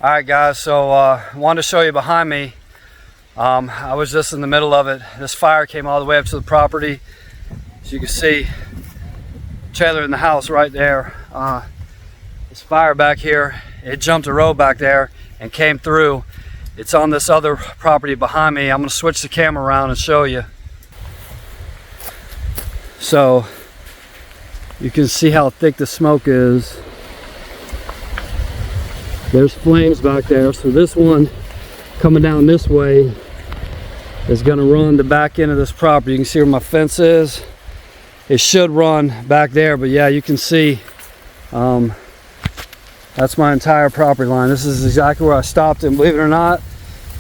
Alright guys, so I wanted to show you behind me. I was just in the middle of it. This fire came all the way up to the property. As you can see, trailer in the house right there. This fire back here, it jumped a road back there and came through. It's on this other property behind me. I'm going to switch the camera around and show you. So you can see how thick the smoke is. There's flames back there. So this one coming down this way is going to run the back end of this property. You can see where my fence is. It should run back there, but yeah, you can see that's my entire property line. This is exactly where I stopped, and believe it or not,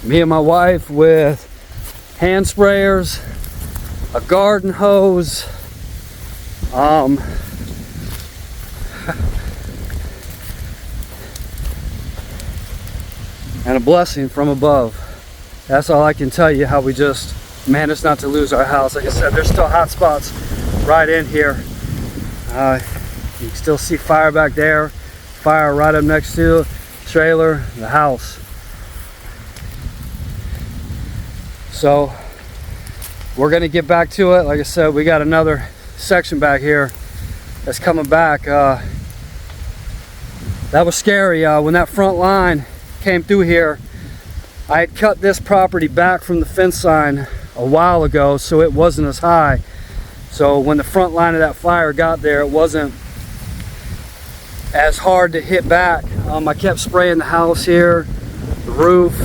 me and my wife with hand sprayers, a garden hose, and a blessing from above. That's all I can tell you, how we just managed not to lose our house. Like I said, there's still hot spots right in here. You can still see fire back there, fire right up next to the trailer, the house. So we're gonna get back to it. Like I said, we got another section back here that's coming back. That was scary. When that front line came through here, I had cut this property back from the fence line a while ago, so it wasn't as high. So when the front line of that fire got there, it wasn't as hard to hit back. I kept spraying the house here, the roof.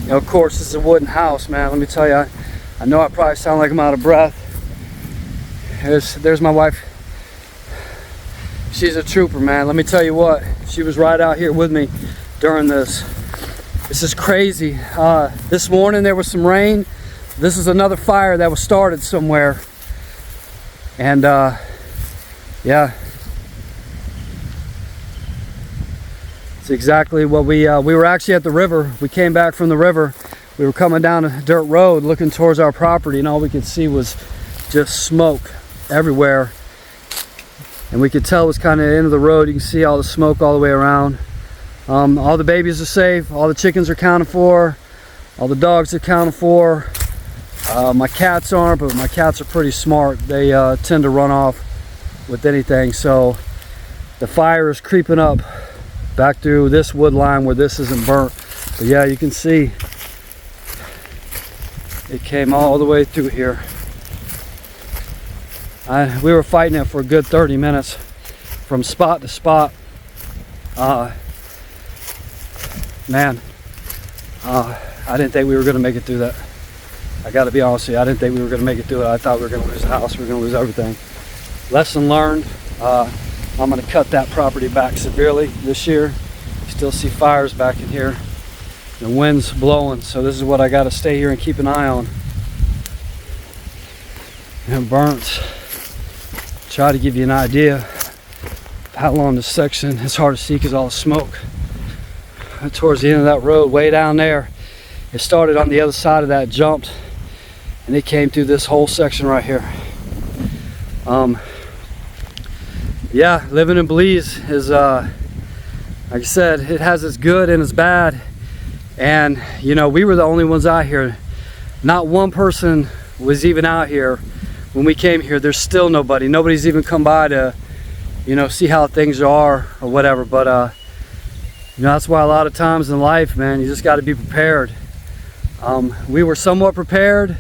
You know, of course, this is a wooden house, man. Let me tell you, I know I probably sound like I'm out of breath. There's my wife. She's a trooper, man. Let me tell you what, she was right out here with me during this. This is crazy. This morning there was some rain. This is another fire that was started somewhere. And yeah, it's exactly what we were actually at the river. We came back from the river. We were coming down a dirt road looking towards our property, and all we could see was just smoke everywhere. And we could tell it was kind of the end of the road. You can see all the smoke all the way around. All the babies are safe. All the chickens are accounted for. All the dogs are accounted for. My cats aren't, but my cats are pretty smart. They tend to run off with anything. So the fire is creeping up back through this wood line where this isn't burnt. But yeah, you can see it came all the way through here. We were fighting it for a good 30 minutes from spot to spot. Man, I didn't think we were going to make it through that. I got to be honest with you, I didn't think we were going to make it through it. I thought we were going to lose the house, we were going to lose everything. Lesson learned. I'm going to cut that property back severely this year. You still see fires back in here. The wind's blowing, so this is what I got to stay here and keep an eye on. And it burns. Try to give you an idea of how long this section is. Hard to see because all the smoke. Towards the end of that road, way down there, it started on the other side of that, jumped, and it came through this whole section right here. Yeah, living in Belize is like I said, it has its good and its bad. And you know, we were the only ones out here. Not one person was even out here when we came here. There's still nobody's even come by to, you know, see how things are or whatever. But you know, that's why a lot of times in life, man, you just got to be prepared. We were somewhat prepared.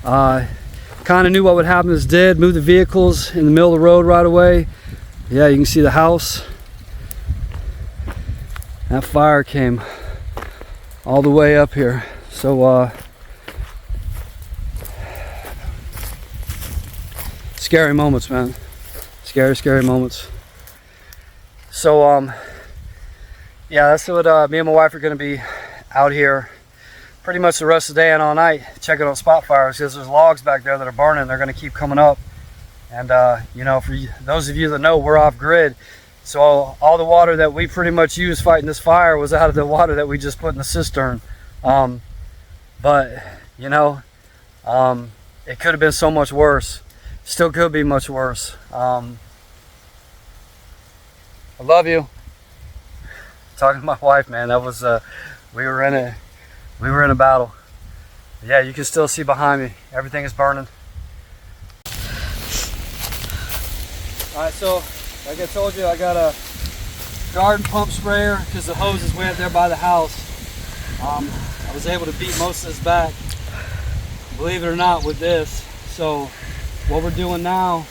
Kind of knew what would happen as did. Moved the vehicles in the middle of the road right away. Yeah, you can see the house. That fire came all the way up here. So scary moments, man. Scary moments. So yeah, that's what me and my wife are going to be out here pretty much the rest of the day and all night, checking on spot fires, because there's logs back there that are burning. They're going to keep coming up. And you know, for those of you that know, we're off grid, so all the water that we pretty much used fighting this fire was out of the water that we just put in the cistern. But you know, it could have been so much worse. Still could be much worse. I love you. talking to my wife, man. That was we were in a battle. Yeah, you can still see behind me. Everything is burning. All right, so like I told you, I got a garden pump sprayer because the hose is way up there by the house. I was able to beat most of this back, believe it or not, with this. So what we're doing now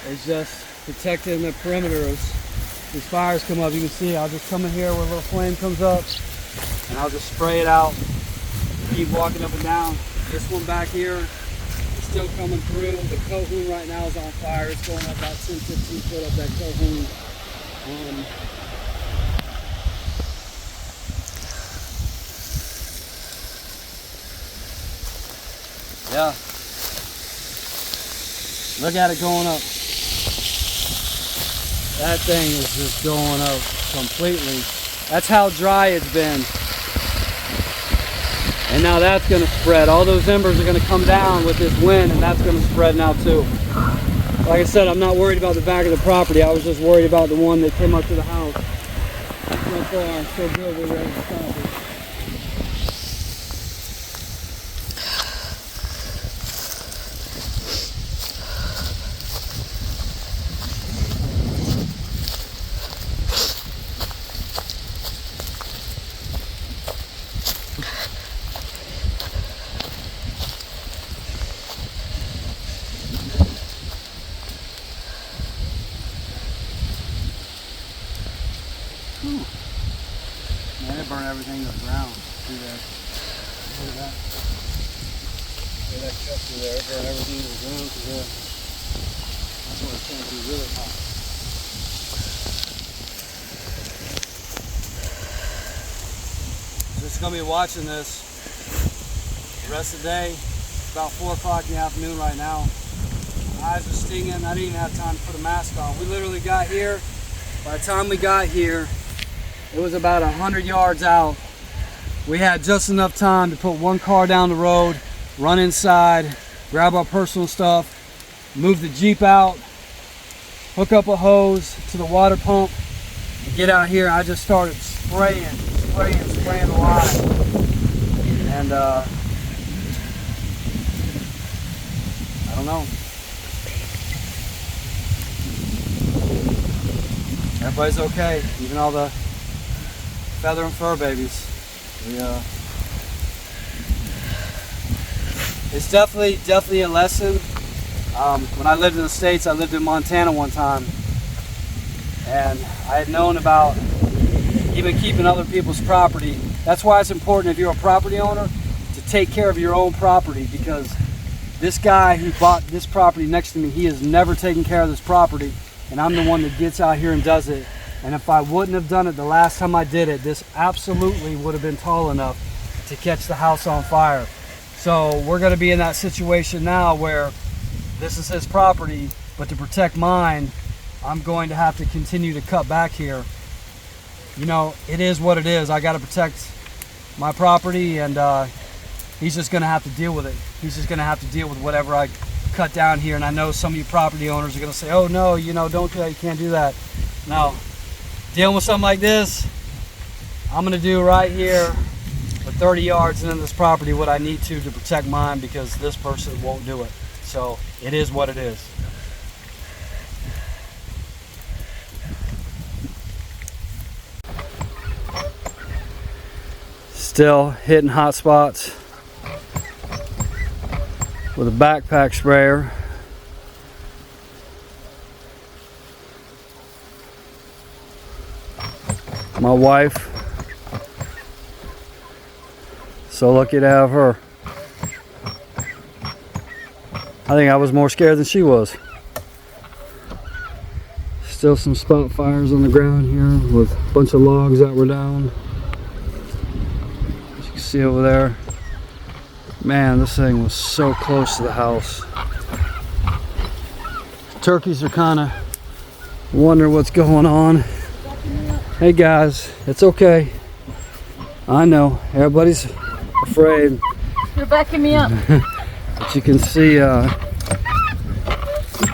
is just protecting the perimeter as these fires come up. You can see I'll just come in here where a little flame comes up and I'll just spray it out. Keep walking up and down. This one back here is still coming through. The cohoon right now is on fire. It's going up about 10-15 foot up that cohoon. Yeah. Look at it going up. That thing is just going up completely. That's how dry it's been. And now that's going to spread. All those embers are going to come down with this wind, and that's going to spread now too. Like I said, I'm not worried about the back of the property. I was just worried about the one that came up to the house. So far, so good. We're ready to stop it. Man, it burned everything to the ground through there. Look at that. Look at that cut through there. It burned everything to the ground through there. That's what it's going to be really hot. Just going to be watching this the rest of the day. It's about 4 o'clock in the afternoon right now. My eyes are stinging. I didn't even have time to put a mask on. We literally got here. By the time we got here, it was about 100 yards out. We had just enough time to put one car down the road, run inside, grab our personal stuff, move the Jeep out, hook up a hose to the water pump, and get out here. I just started spraying the line. And I don't know. Everybody's okay, even all the feather and fur babies. It's definitely a lesson. When I lived in the States, I lived in Montana one time, and I had known about even keeping other people's property. That's why it's important, if you're a property owner, to take care of your own property, because this guy who bought this property next to me, he has never taken care of this property, and I'm the one that gets out here and does it. And if I wouldn't have done it the last time I did it, this absolutely would have been tall enough to catch the house on fire. So we're going to be in that situation now where this is his property, but to protect mine, I'm going to have to continue to cut back here. You know, it is what it is. I got to protect my property, and he's just going to have to deal with it. He's just going to have to deal with whatever I cut down here. And I know some of you property owners are going to say, oh no, you know, don't do that, you can't do that. No, dealing with something like this, I'm going to do right here for 30 yards into this property what I need to protect mine, because this person won't do it. So it is what it is. Still hitting hot spots with a backpack sprayer. My wife, so lucky to have her. I think I was more scared than she was. Still some spot fires on the ground here with a bunch of logs that were down. As you can see over there. Man, this thing was so close to the house. Turkeys are kind of wondering what's going on. Hey guys, it's okay. I know, everybody's afraid. You're backing me up. But you can see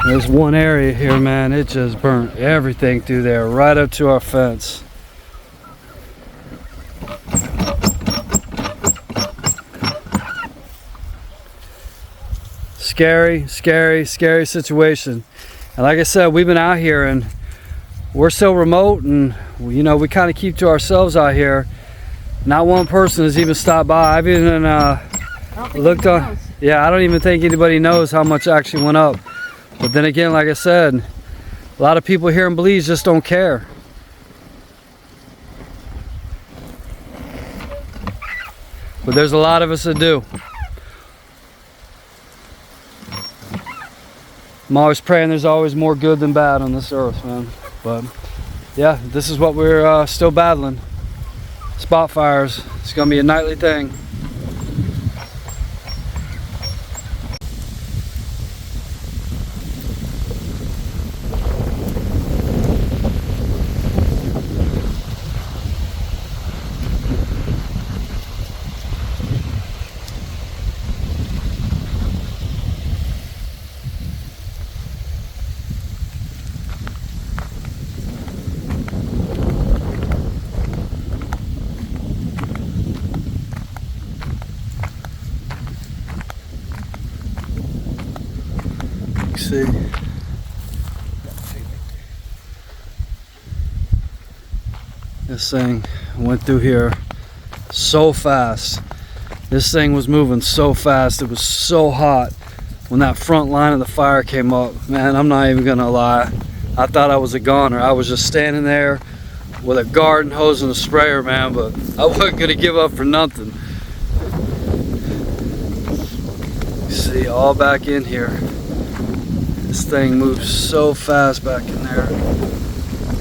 there's one area here, man, it just burnt everything through there, right up to our fence. Scary, scary, scary situation. And like I said, we've been out here and we're so remote, and you know, we kind of keep to ourselves out here. Not one person has even stopped by. I've even looked on. Yeah, I don't even think anybody knows how much actually went up. But then again, like I said, a lot of people here in Belize just don't care. But there's a lot of us that do. I'm always praying there's always more good than bad on this earth, man. But yeah, this is what we're still battling. Spot fires. It's gonna be a nightly thing. See, this thing went through here so fast. This thing was moving so fast. It was so hot when that front line of the fire came up. Man, I'm not even gonna lie, I thought I was a goner. I was just standing there with a garden hose and a sprayer, man, but I wasn't gonna give up for nothing. See, all back in here. This thing moves so fast back in there.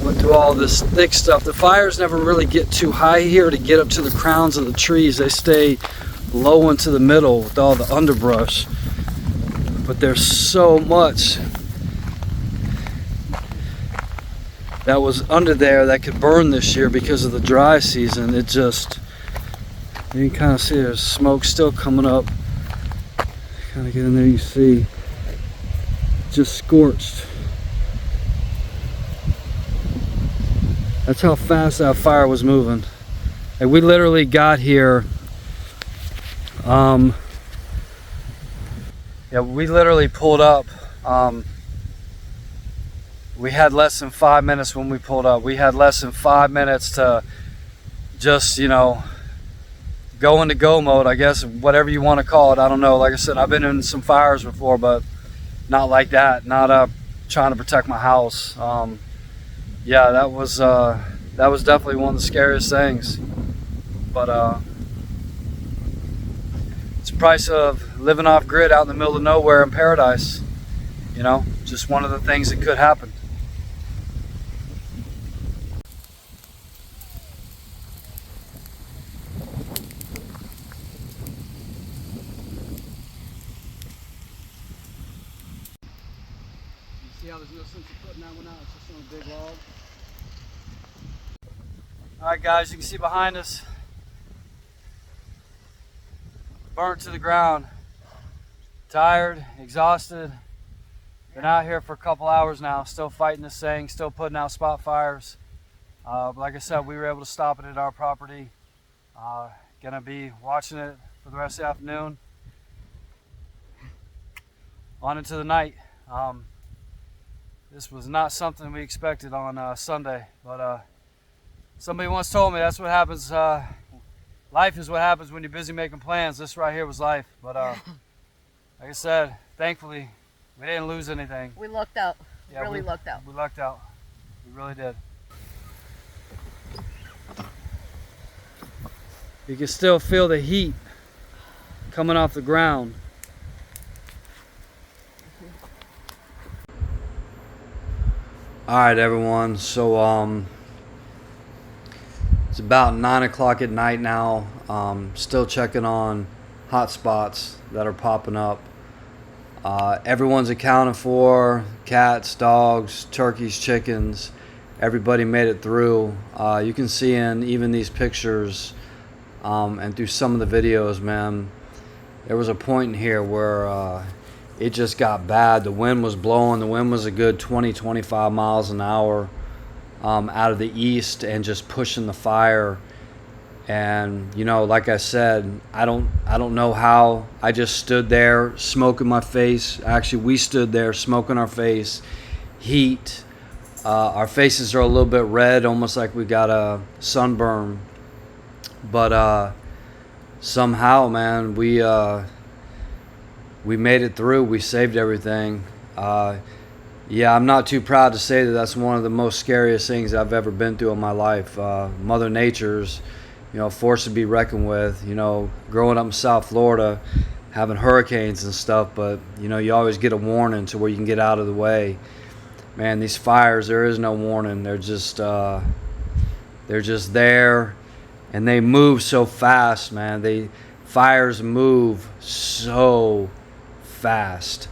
Went through all this thick stuff. The fires never really get too high here to get up to the crowns of the trees. They stay low into the middle with all the underbrush. But there's so much that was under there that could burn this year because of the dry season. It just, you can kind of see there's smoke still coming up. Kind of get in there, you see. Just scorched. That's how fast that fire was moving. And we literally got here, yeah, we literally pulled up. We had less than 5 minutes when we pulled up. We had less than 5 minutes to just, you know, go into go mode, I guess, whatever you want to call it. I don't know. Like I said, I've been in some fires before, but not like that. Not trying to protect my house. Yeah, that was definitely one of the scariest things. But it's the price of living off grid out in the middle of nowhere in paradise. You know, just one of the things that could happen. See how there's no sense of putting that one out, it's just on a big log. Alright guys, you can see behind us, burnt to the ground, tired, exhausted, been out here for a couple hours now, still fighting this thing, still putting out spot fires. Like I said, we were able to stop it at our property. Gonna be watching it for the rest of the afternoon, on into the night. This was not something we expected on Sunday, but somebody once told me that's what happens. Life is what happens when you're busy making plans. This right here was life, but like I said, thankfully we didn't lose anything. We lucked out. Yeah, really lucked out. We lucked out. We really did. You can still feel the heat coming off the ground. Alright everyone, so it's about 9 o'clock at night now. Still checking on hot spots that are popping up. Everyone's accounted for. Cats, dogs, turkeys, chickens. Everybody made it through. You can see in even these pictures and through some of the videos, man, there was a point in here where it just got bad. The wind was blowing. The wind was a good 20-25 miles an hour out of the east and just pushing the fire And you know, like I said, I don't know how. I just stood there, smoke in my face. Actually, we stood there, smoke in our face, heat. Our faces are a little bit red, almost like we got a sunburn. But somehow, man, we made it through. We saved everything. Yeah, I'm not too proud to say that that's one of the most scariest things I've ever been through in my life. Mother Nature's, you know, force to be reckoned with. You know, growing up in South Florida, having hurricanes and stuff, but you know, you always get a warning to where you can get out of the way. Man, these fires, there is no warning. They're just there, and they move so fast, man. Fires move so fast.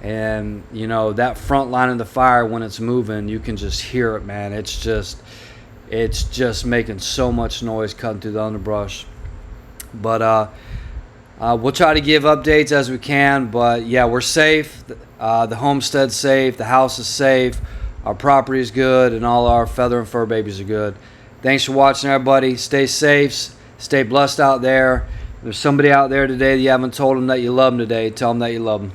And you know, that front line of the fire, when it's moving, you can just hear it, man. It's just making so much noise cutting through the underbrush. But we'll try to give updates as we can. But yeah, we're safe. The homestead's safe. The house is safe. Our property is good, and all our feather and fur babies are good. Thanks for watching, everybody. Stay safe. Stay blessed out there. If there's somebody out there today that you haven't told them that you love them today, tell them that you love them.